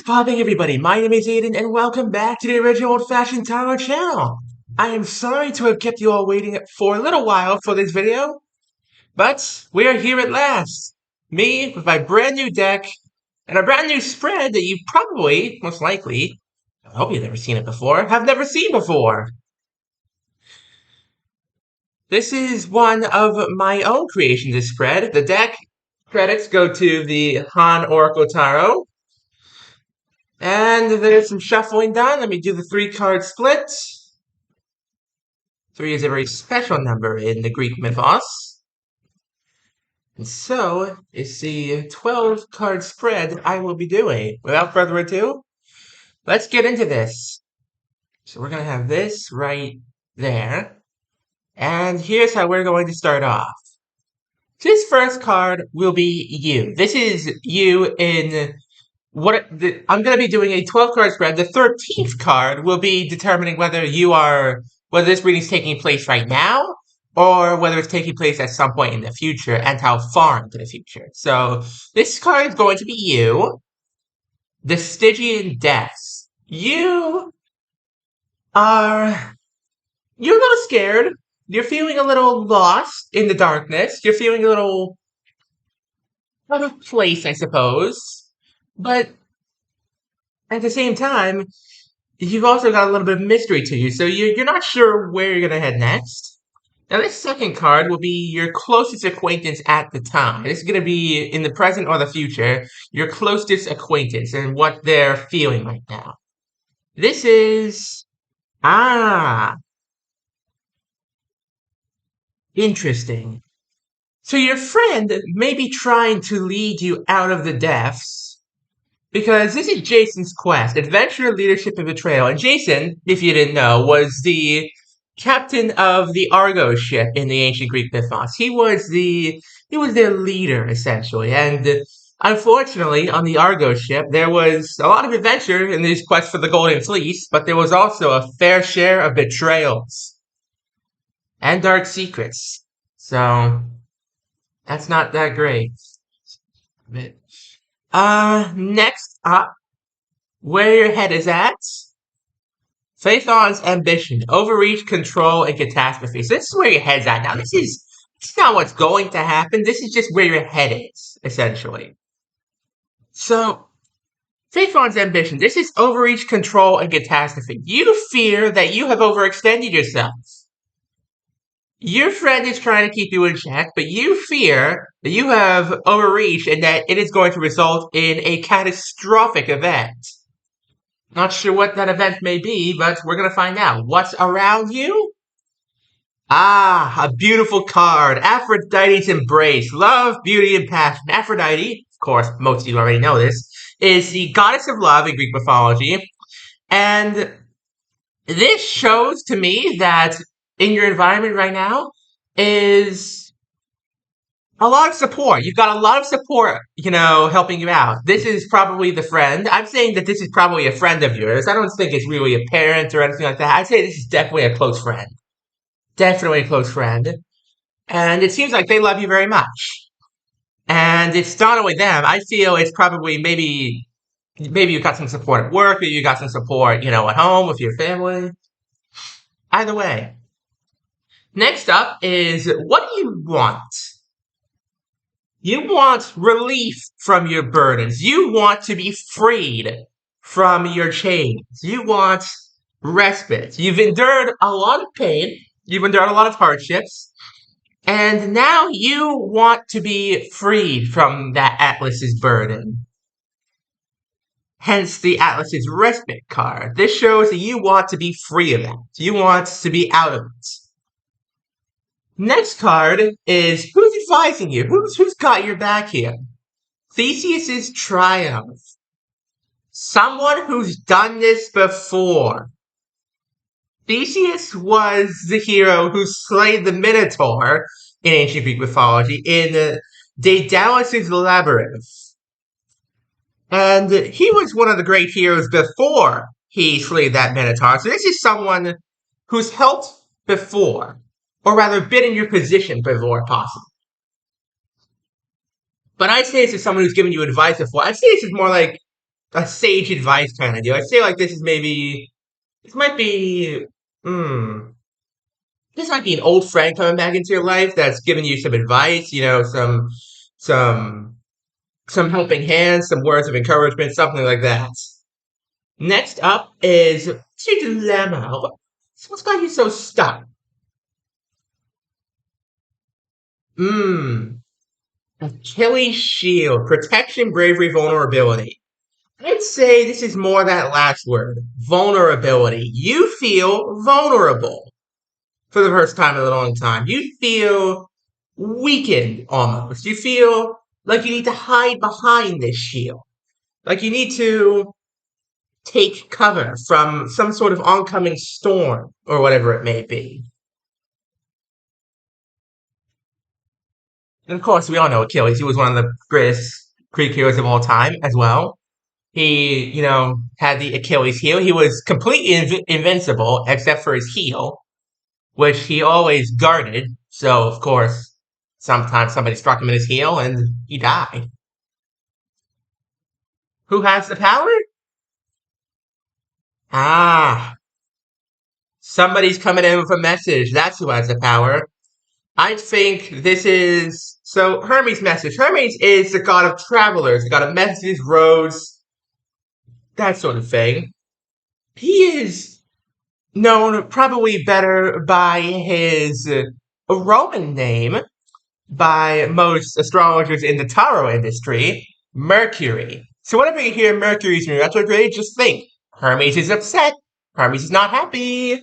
popping, everybody? My name is Aiden, and welcome back to the original old-fashioned tarot channel. I am sorry to have kept you all waiting for a little while for this video, but we're here at last. Me with my brand new deck and a brand new spread that you probably, most likely, I hope you've never seen it before, have never seen before. This is one of my own creations, this spread. The deck credits go to the HanOracleTarot. And there's some shuffling done. Let me do the 3-card split. 3 is a very special number in the Greek mythos. And so, it's the 12-card spread I will be doing. Without further ado, let's get into this. So we're going to have this right there. And here's how we're going to start off. This first card will be you. This is you in... I'm going to be doing a 12-card spread. The 13th card will be determining whether this reading is taking place right now, or whether it's taking place at some point in the future, and how far into the future. So, this card is going to be you, the Stygian Deaths. You're a little scared. You're feeling a little lost in the darkness. You're feeling a little out of place, I suppose. But at the same time, you've also got a little bit of mystery to you, so you're not sure where you're going to head next. Now, this second card will be your closest acquaintance at the time. This is going to be in the present or the future, your closest acquaintance and what they're feeling right now. This is... interesting. So your friend may be trying to lead you out of the depths, because this is Jason's quest, Adventure, Leadership, and Betrayal. And Jason, if you didn't know, was the captain of the Argo ship in the ancient Greek mythos. He was their leader, essentially. And unfortunately, on the Argo ship, there was a lot of adventure in his quest for the Golden Fleece, but there was also a fair share of betrayals and dark secrets. So, that's not that great. Next up, where your head is at, Phaethon's ambition, overreach, control, and catastrophe. So this is where your head's at now. This is not what's going to happen. This is just where your head is, essentially. So, Phaethon's ambition, this is overreach, control, and catastrophe. You fear that you have overextended yourself. Your friend is trying to keep you in check, but you fear that you have overreached and that it is going to result in a catastrophic event. Not sure what that event may be, but we're going to find out. What's around you? A beautiful card. Aphrodite's embrace. Love, beauty, and passion. Aphrodite, of course, most of you already know this, is the goddess of love in Greek mythology. And this shows to me that in your environment right now is a lot of support. You've got a lot of support, helping you out. This is probably the friend. I'm saying that this is probably a friend of yours. I don't think it's really a parent or anything like that. I'd say this is definitely a close friend. Definitely a close friend. And it seems like they love you very much. And it's not only them. I feel it's probably maybe you've got some support at work, maybe you got some support, at home with your family. Either way. Next up is, what do you want? You want relief from your burdens. You want to be freed from your chains. You want respite. You've endured a lot of pain. You've endured a lot of hardships. And now you want to be freed from that Atlas's burden. Hence the Atlas's respite card. This shows that you want to be free of that. You want to be out of it. Next card is, who's advising you? Who's got your back here? Theseus's triumph. Someone who's done this before. Theseus was the hero who slayed the Minotaur in ancient Greek mythology in Daedalus' Labyrinth. And he was one of the great heroes before he slayed that Minotaur. So this is someone who's helped before. Or rather, been in your position before possible. But I'd say this is someone who's given you advice before. I'd say this is more like a sage advice kind of deal. I'd say like this might be, hmm, this might be an old friend coming back into your life that's giving you some advice, some, some helping hands, some words of encouragement, something like that. Next up is what's your dilemma? What's got you so stuck? Mmm, Achilles shield, protection, bravery, vulnerability. I'd say this is more that last word, vulnerability. You feel vulnerable for the first time in a long time. You feel weakened almost. You feel like you need to hide behind this shield. Like you need to take cover from some sort of oncoming storm or whatever it may be. And of course, we all know Achilles. He was one of the greatest Greek heroes of all time as well. He, had the Achilles heel. He was completely invincible except for his heel, which he always guarded. So, of course, sometimes somebody struck him in his heel and he died. Who has the power? Ah, somebody's coming in with a message. That's who has the power. I think this is so Hermes' message. Hermes is the god of travelers, the god of messages, roads, that sort of thing. He is known probably better by his Roman name by most astrologers in the tarot industry, Mercury. So whenever you hear Mercury's in retrograde, just think Hermes is upset. Hermes is not happy.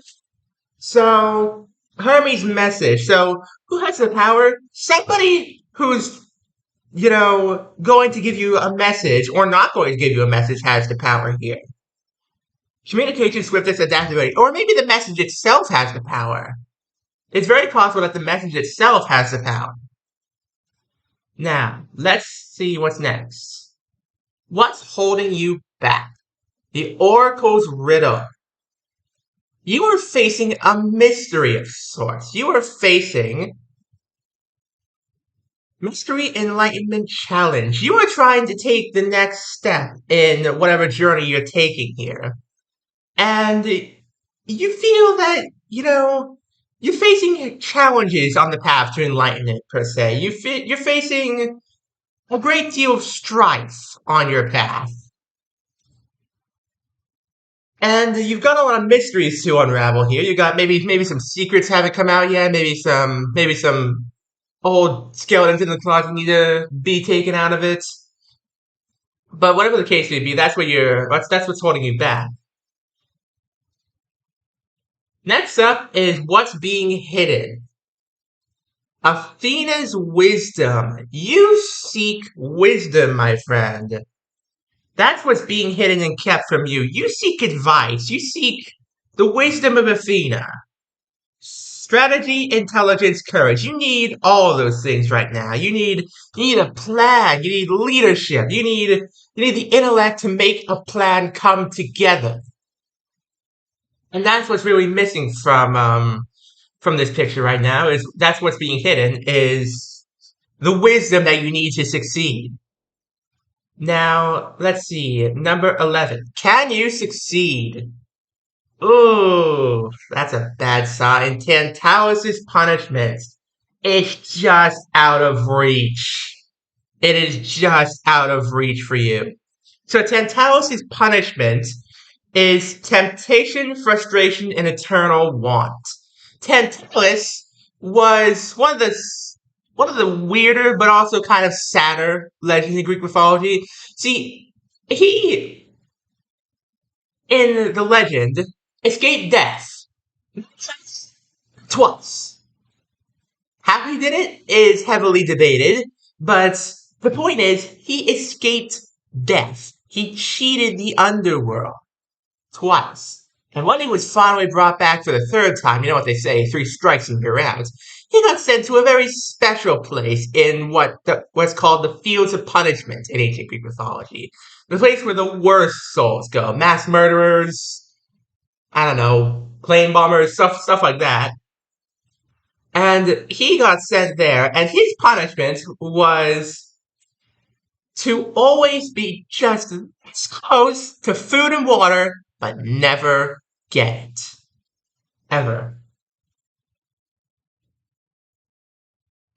So Hermes' message. So who has the power? Somebody who's going to give you a message or not going to give you a message has the power here. Communication swiftness, adaptability, or maybe the message itself has the power. It's very possible that the message itself has the power. Now, let's see what's next. What's holding you back? The Oracle's riddle. You are facing a mystery of sorts. You are facing mystery enlightenment challenge. You are trying to take the next step in whatever journey you're taking here. And you feel that, you're facing challenges on the path to enlightenment, per se. You're facing a great deal of strife on your path. And you've got a lot of mysteries to unravel here. You got maybe some secrets haven't come out yet, maybe some old skeletons in the closet need to be taken out of it. But whatever the case may be, that's what's holding you back. Next up is what's being hidden. Athena's wisdom. You seek wisdom, my friend. That's what's being hidden and kept from you. You seek advice. You seek the wisdom of Athena. Strategy, intelligence, courage. You need all of those things right now. You need a plan. You need leadership. You need the intellect to make a plan come together. And that's what's really missing from this picture right now is that's what's being hidden is the wisdom that you need to succeed. Now, let's see. Number 11. Can you succeed? Ooh, that's a bad sign. Tantalus's punishment is just out of reach. It is just out of reach for you. So Tantalus's punishment is temptation, frustration, and eternal want. Tantalus was one of the weirder but also kind of sadder legends in Greek mythology. See, he in the legend escaped death twice. How he did it is heavily debated, but the point is he escaped death. He cheated the underworld twice. And when he was finally brought back for the third time, you know what they say, three strikes and you're out, he got sent to a very special place in what's called the Fields of Punishment in ancient Greek mythology. The place where the worst souls go. Mass murderers, I don't know, plane bombers, stuff like that. And he got sent there, and his punishment was To always be just as close to food and water, but never get it. Ever.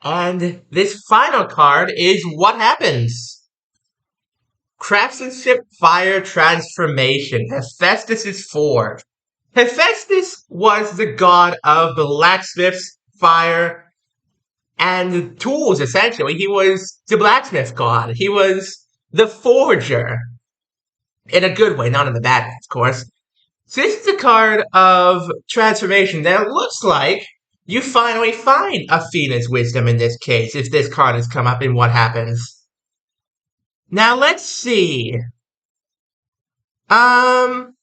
And this final card is what happens. Craftsmanship, fire, transformation. Hephaestus is 4. Hephaestus was the god of blacksmiths, fire, and tools, essentially. He was the blacksmith god. He was the forger. In a good way, not in the bad way, of course. So this is a card of transformation that looks like you finally find Athena's wisdom in this case, if this card has come up and what happens. Now let's see. Um,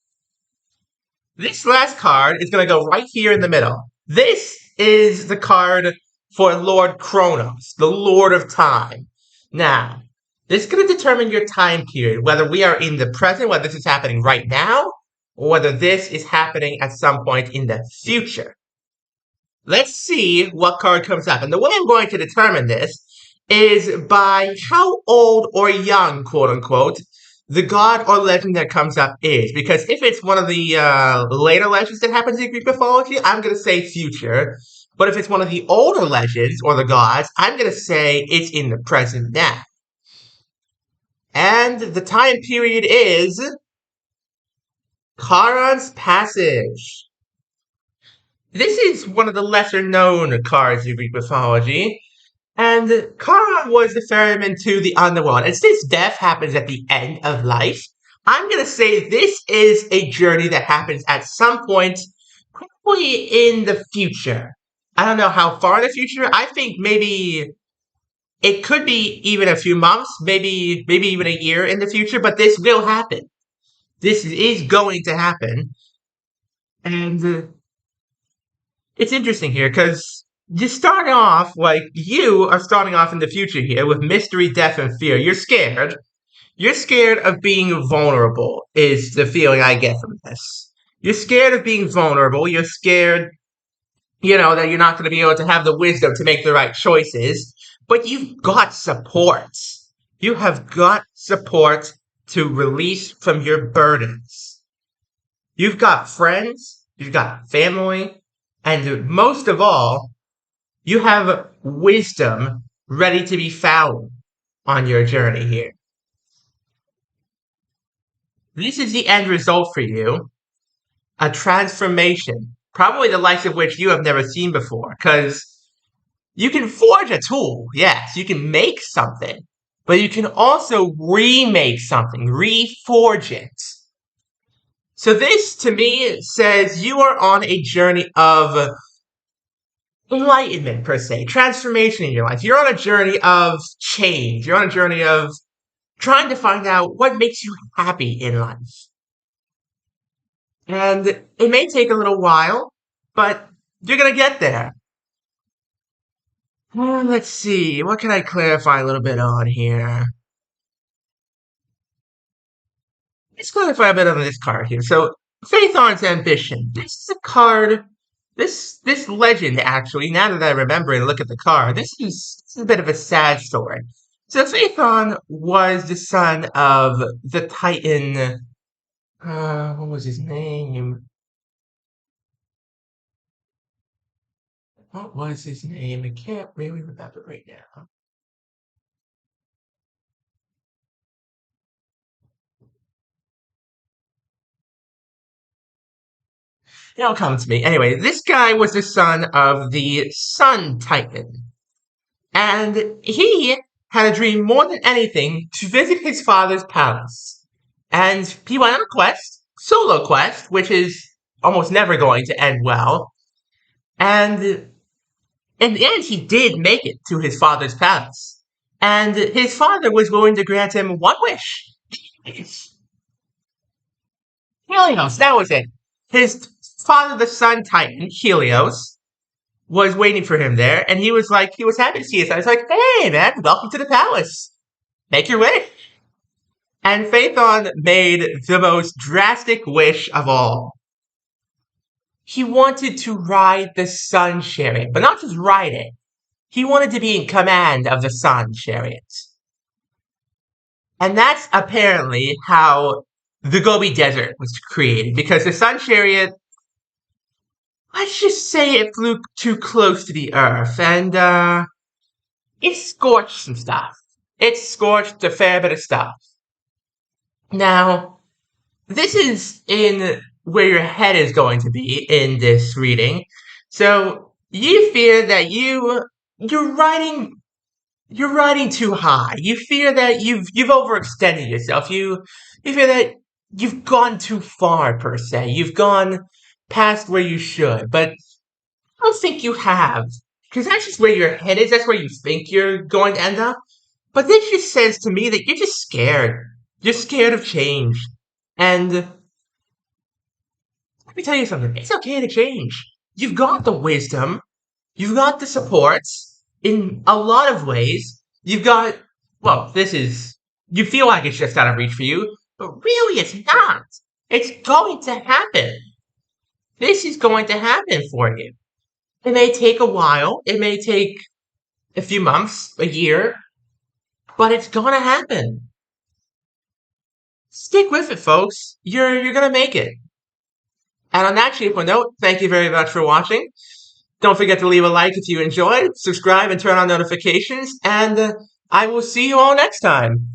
this last card is going to go right here in the middle. This is the card for Lord Kronos, the Lord of Time. Now, this is going to determine your time period, whether we are in the present, whether this is happening right now, or whether this is happening at some point in the future. Let's see what card comes up. And the way I'm going to determine this is by how old or young, quote unquote, the god or legend that comes up is. Because if it's one of the later legends that happens in Greek mythology, I'm going to say future. But if it's one of the older legends or the gods, I'm going to say it's in the present now. And the time period is Charon's Passage. This is one of the lesser known cards in Greek mythology. And Charon was the ferryman to the underworld. And since death happens at the end of life, I'm going to say this is a journey that happens at some point, probably in the future. I don't know how far in the future. I think maybe it could be even a few months, maybe even a year in the future, but this will happen. This is going to happen. And it's interesting here because you start off like you are starting off in the future here with mystery, death, and fear. You're scared. You're scared of being vulnerable, is the feeling I get from this. You're scared of being vulnerable. You're scared, that you're not going to be able to have the wisdom to make the right choices. But you've got support. You have got support to release from your burdens. You've got friends. You've got family. And most of all, you have wisdom ready to be found on your journey here. This is the end result for you. A transformation. Probably the likes of which you have never seen before. Because you can forge a tool. Yes, you can make something. But you can also remake something. Reforge it. So this, to me, says you are on a journey of enlightenment, per se, transformation in your life. You're on a journey of change. You're on a journey of trying to find out what makes you happy in life. And it may take a little while, but you're going to get there. Let's see. What can I clarify a little bit on here? Let's clarify a bit on this card here. So, Faith on Ambition. This is a card. This legend, actually, now that I remember and look at the card, this is a bit of a sad story. So Phaethon was the son of the Titan. What was his name? What was his name? I can't really remember right now. It'll come to me. Anyway, this guy was the son of the Sun Titan. And he had a dream more than anything to visit his father's palace. And he went on a quest, solo quest, which is almost never going to end well. And in the end, he did make it to his father's palace. And his father was willing to grant him one wish. Helios, that was it. His father, the Sun Titan, Helios, was waiting for him there, and he was happy to see us. I was like, hey, man, welcome to the palace. Make your wish. And Phaethon made the most drastic wish of all. He wanted to ride the sun chariot, but not just ride it. He wanted to be in command of the sun chariot. And that's apparently how the Gobi Desert was created, because the Sun Chariot, let's just say it flew too close to the Earth, and it scorched some stuff. It scorched a fair bit of stuff. Now, this is in where your head is going to be in this reading. So you fear that you're riding too high. You fear that you've overextended yourself. You fear that you've gone too far per se. You've gone past where you should. But I don't think you have. Because that's just where your head is, that's where you think you're going to end up. But this just says to me that you're just scared. You're scared of change. And let me tell you something. It's okay to change. You've got the wisdom. You've got the supports in a lot of ways. You've got, well, you feel like it's just out of reach for you, but really it's not. It's going to happen. This is going to happen for you. It may take a while. It may take a few months, a year, but it's going to happen. Stick with it, folks. You're going to make it. And on that cheerful note, thank you very much for watching. Don't forget to leave a like if you enjoyed, subscribe and turn on notifications, and I will see you all next time.